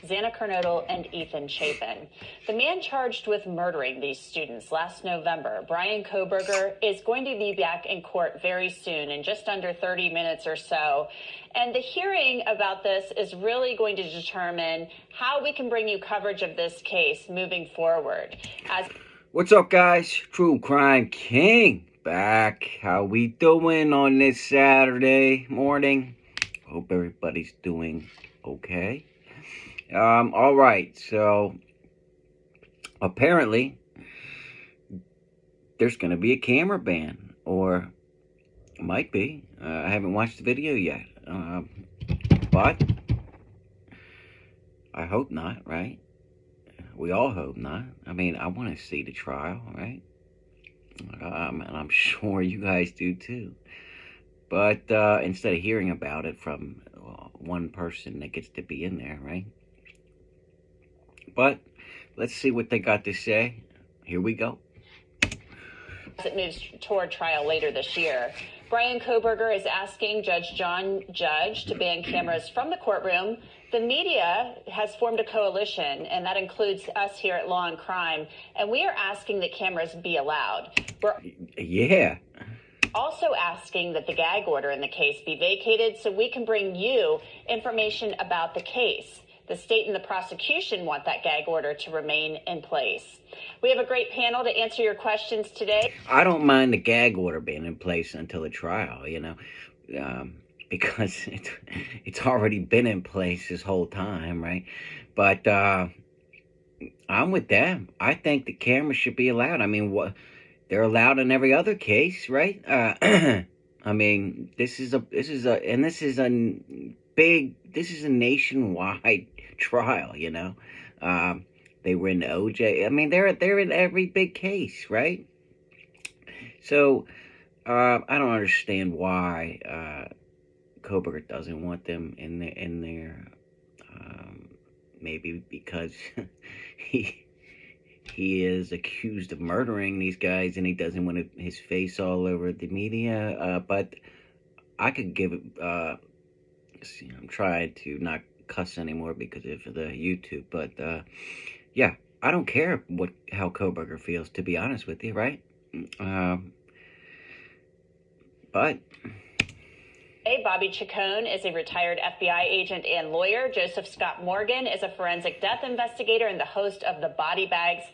Xana Kernodle and Ethan Chapin. The man charged with murdering these students last November, Brian Kohberger, is going to be back in court very soon, in just under 30 minutes or so. And the hearing about this is really going to determine how we can bring you coverage of this case moving forward. What's up, guys? True Crime King back. How we doing on this Saturday morning? Hope everybody's doing okay. All right. So apparently there's going to be a camera ban, or might be. I haven't watched the video yet, but I hope not. Right? We all hope not. I mean, I want to see the trial, right? And I'm sure you guys do too. But instead of hearing about it from one person that gets to be in there, right? But let's see what they got to say. Here we go. As it moves toward trial later this year, Brian Kohberger is asking Judge John Judge to ban cameras from the courtroom. The media has formed a coalition, and that includes us here at Law and Crime, and we are asking that cameras be allowed. Yeah. Also asking that the gag order in the case be vacated so we can bring you information about the case. The state and the prosecution want that gag order to remain in place. We have a great panel to answer your questions today. I don't mind the gag order being in place until the trial, because it's already been in place this whole time, right? But I'm with them. I think the cameras should be allowed. I mean, they're allowed in every other case, right? I mean, this is a nationwide trial, They were in OJ. I mean, they're in every big case, right? So I don't understand why Kohberger doesn't want them in there. Maybe because he is accused of murdering these guys, and he doesn't want his face all over the media. But I could give it. I'm trying to not cuss anymore because of the YouTube. But yeah, I don't care how Kohberger feels, to be honest with you, right? But Bobby Chacon is a retired FBI agent and lawyer. Joseph Scott Morgan is a forensic death investigator and the host of the Body Bags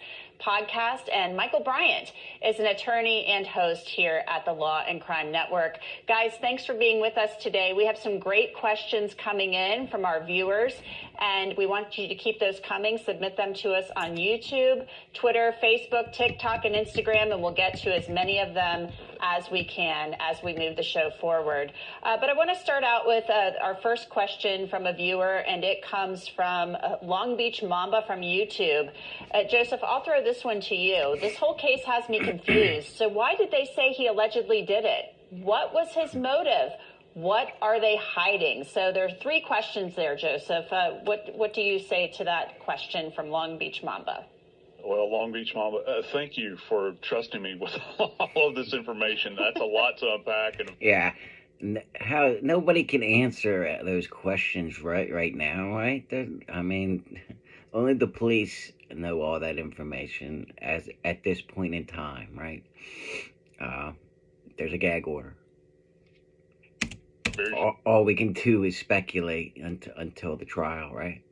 podcast. And Michael Bryant is an attorney and host here at the Law and Crime Network. Guys, thanks for being with us today. We have some great questions coming in from our viewers, and we want you to keep those coming. Submit them to us on YouTube, Twitter, Facebook, TikTok, and Instagram, and we'll get to as many of them as we can as we move the show forward. But I want to start out with our first question from a viewer, and it comes from Long Beach Mamba from YouTube. Joseph, I'll throw this one to you. This whole case has me confused. So why did they say he allegedly did it? What was his motive? What are they hiding? So there are three questions there, Joseph. What do you say to that question from Long Beach Mamba? Well, Long Beach Mamba, thank you for trusting me with all of this information. That's a lot to unpack. Yeah, how nobody can answer those questions right now, right? I mean, only the police know all that information at this point in time, right? There's a gag order. All we can do is speculate until the trial, right?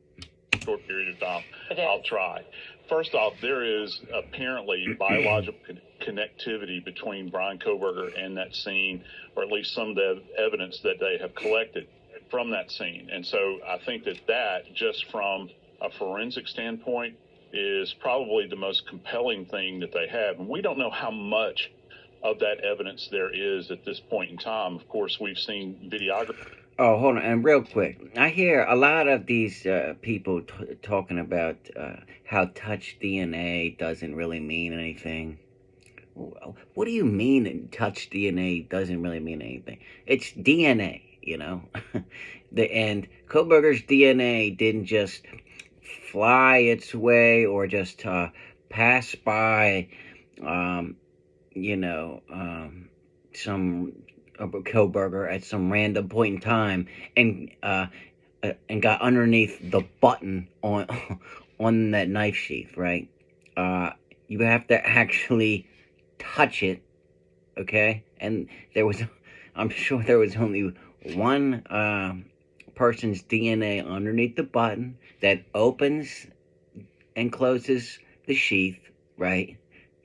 Short period of time. I'll try. First off, there is apparently biological connectivity between Brian Kohberger and that scene, or at least some of the evidence that they have collected from that scene. And so I think that just from a forensic standpoint is probably the most compelling thing that they have. And we don't know how much of that evidence there is at this point in time. Of course, we've seen videography. Oh, hold on, and real quick, I hear a lot of these people talking about how touch DNA doesn't really mean anything. What do you mean touch DNA doesn't really mean anything? It's DNA, and Kohberger's DNA didn't just fly its way or just pass by, some Kohberger at some random point in time and and got underneath the button on on that knife sheath, right? You have to actually touch it, okay? And I'm sure there was only one person's DNA underneath the button that opens and closes the sheath, right?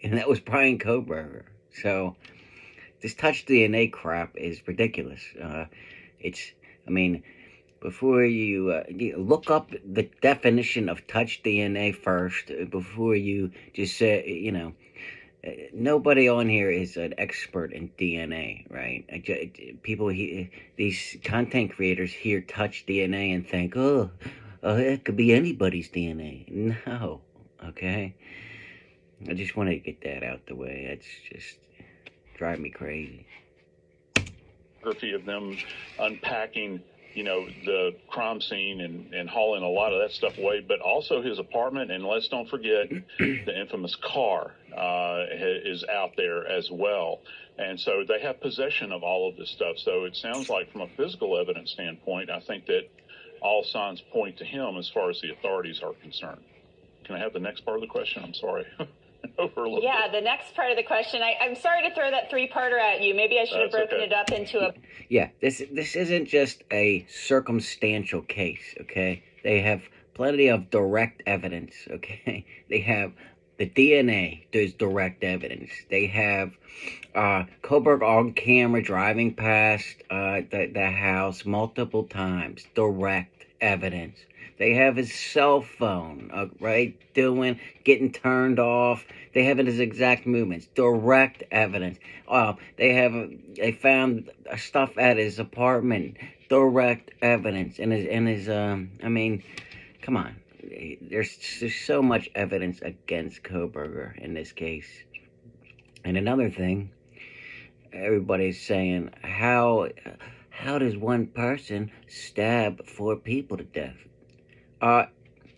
And that was Brian Kohberger. So this touch DNA crap is ridiculous. I mean, before you look up the definition of touch DNA first, before you just say, nobody on here is an expert in DNA, right? These content creators hear touch DNA and think, it could be anybody's DNA. No, okay? I just want to get that out the way. That's just drive me crazy. Of them unpacking, the crime scene and hauling a lot of that stuff away, but also his apartment. And let's don't forget the infamous car is out there as well. And so they have possession of all of this stuff. So it sounds like from a physical evidence standpoint, I think that all signs point to him as far as the authorities are concerned. Can I have the next part of the question? I'm sorry. Yeah, the next part of the question. I'm sorry to throw that three-parter at you. Maybe I should have broken it up into a... Yeah, this isn't just a circumstantial case, okay? They have plenty of direct evidence, okay? They have the DNA, there's direct evidence. They have Kohberger on camera driving past the house multiple times, direct evidence. They have his cell phone, right, getting turned off. They have his exact movements, direct evidence. They found stuff at his apartment, direct evidence. And his I mean, come on. There's so much evidence against Kohberger in this case. And another thing, everybody's saying, how does one person stab 4 people to death?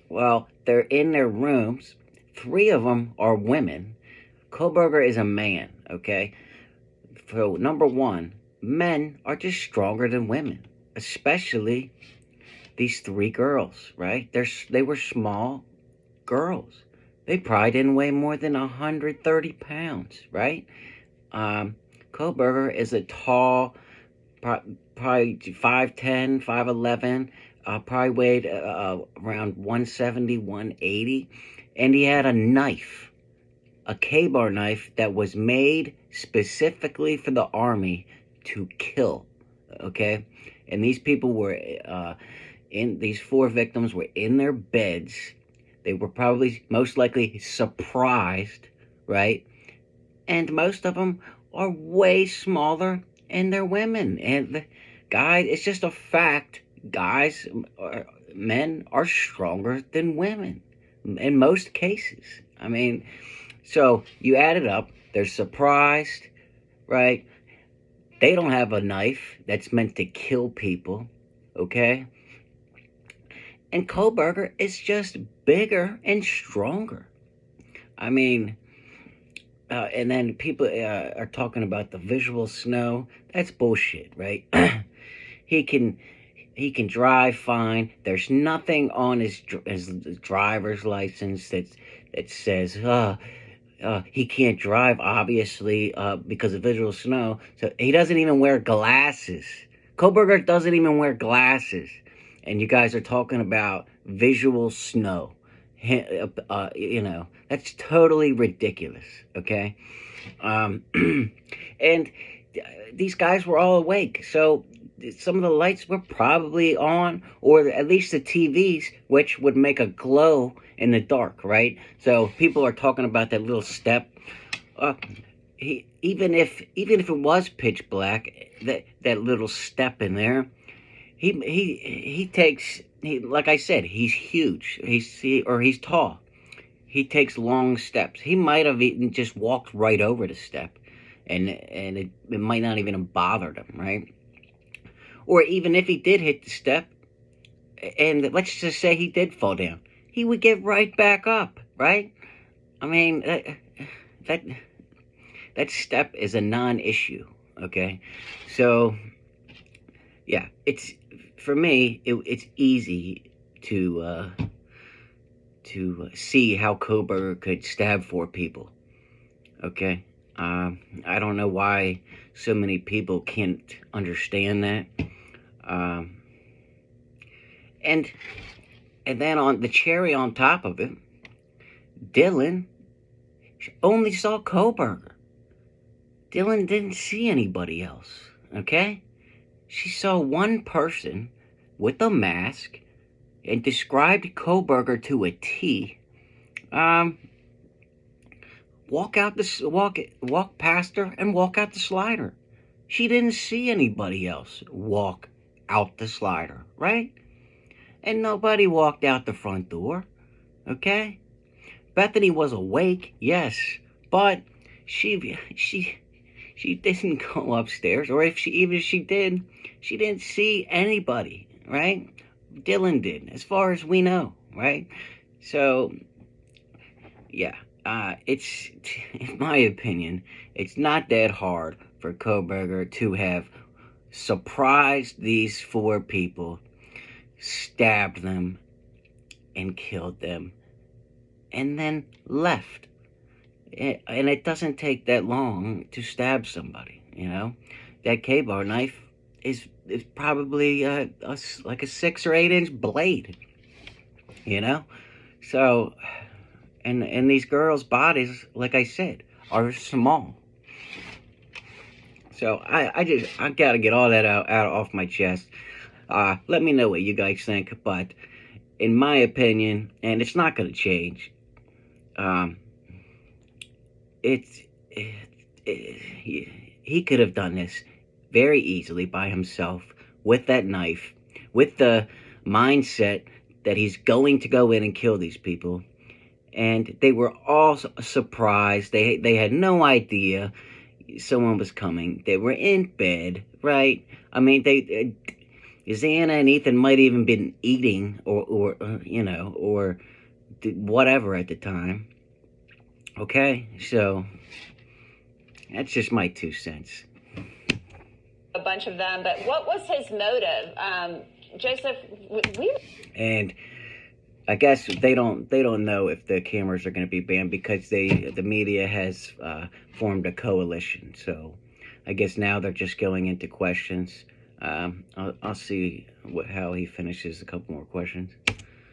Well, they're in their rooms. 3 of them are women. Kohberger is a man, okay? So, number one, men are just stronger than women, especially these 3 girls, right? They were small girls. They probably didn't weigh more than 130 pounds, right? Kohberger is a tall, probably 5'10", 5'11", probably weighed around 170, 180. And he had a knife, a K-bar knife that was made specifically for the Army to kill, okay? And these people were, these 4 victims were in their beds. They were probably, most likely, surprised, right? And most of them are way smaller, and they're women. And guys, it's just a fact. Men are stronger than women in most cases. I mean, so you add it up, they're surprised, right? They don't have a knife that's meant to kill people, okay? And Kohberger is just bigger and stronger. I mean, and then people are talking about the visual snow. That's bullshit, right? He can drive fine. There's nothing on his driver's license that says he can't drive, obviously, because of visual snow. So he doesn't even wear glasses. Kohberger doesn't even wear glasses. And you guys are talking about visual snow. That's totally ridiculous, okay? And these guys were all awake, so some of the lights were probably on, or at least the TVs, which would make a glow in the dark, right? So people are talking about that little step. Even if it was pitch black, that little step in there, he takes. Like I said, he's huge. He's tall. He takes long steps. He might have even just walked right over the step, and it might not even have bothered him, right? Or even if he did hit the step, and let's just say he did fall down, he would get right back up, right? I mean, that step is a non-issue, okay? So, yeah, it's for me, it's easy to see how Kohberger could stab 4 people. Okay, I don't know why so many people can't understand that. And then on the cherry on top of it, Dylan only saw Kohberger. Dylan didn't see anybody else. Okay, she saw one person with a mask and described Kohberger to a T. Walk past her and walk out the slider. She didn't see anybody else walk out the slider, right? And nobody walked out the front door, okay? Bethany was awake, yes, but she didn't go upstairs, or if she did, she didn't see anybody, right? Dylan did, as far as we know, right? So, yeah, it's, in my opinion, it's not that hard for Kohberger to have surprised these 4 people, stabbed them, and killed them, and then left. And it doesn't take that long to stab somebody, you know? That K-bar knife is probably like a 6 or 8 inch blade, you know? So, and these girls' bodies, like I said, are small. So I gotta get all that out off my chest. Let me know what you guys think, but in my opinion, and it's not gonna change, he could have done this very easily by himself with that knife, with the mindset that he's going to go in and kill these people. And they were all surprised. They had no idea someone was coming. They were in bed, right? I mean, Xana and Ethan might even been eating or whatever at the time. Okay, so that's just my 2 cents. A bunch of them, but what was his motive? Joseph, and I guess they don't know if the cameras are going to be banned because the media has formed a coalition. So I guess now they're just going into questions. I'll see how he finishes a couple more questions.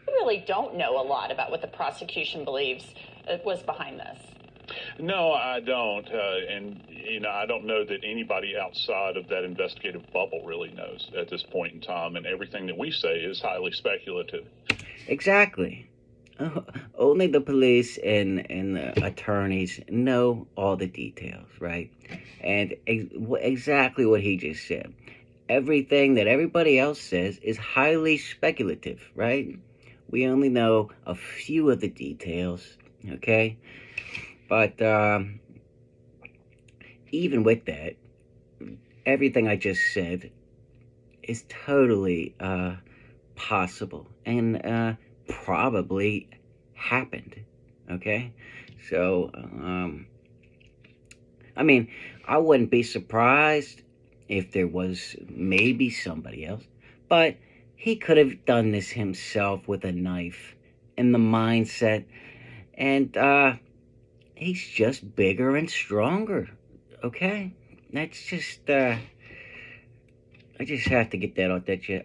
We really don't know a lot about what the prosecution believes was behind this. No, I don't. And, I don't know that anybody outside of that investigative bubble really knows at this point in time. And everything that we say is highly speculative. Exactly. Only the police and the attorneys know all the details, right? And exactly what he just said. Everything that everybody else says is highly speculative, right? We only know a few of the details, okay? But even with that, everything I just said is totally possible and probably happened, okay? So, I mean, I wouldn't be surprised if there was maybe somebody else, but he could have done this himself with a knife in the mindset, and he's just bigger and stronger, okay? That's just, I just have to get that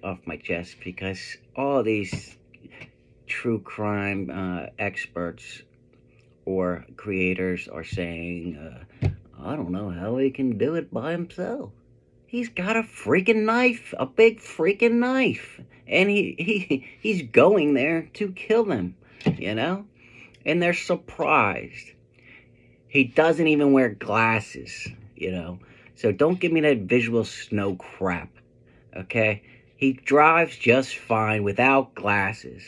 off my chest because all these true crime experts or creators are saying, I don't know how he can do it by himself. He's got a freaking knife, a big freaking knife, and he's going there to kill them, and they're surprised. He doesn't even wear glasses, so don't give me that visual snow crap, okay? He drives just fine without glasses.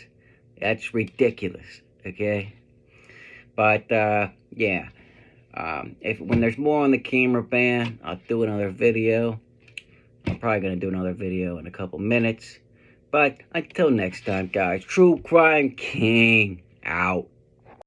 That's ridiculous, okay? But, yeah. When there's more on the camera ban, I'll do another video. I'm probably going to do another video in a couple minutes. But until next time, guys, True Crime King out.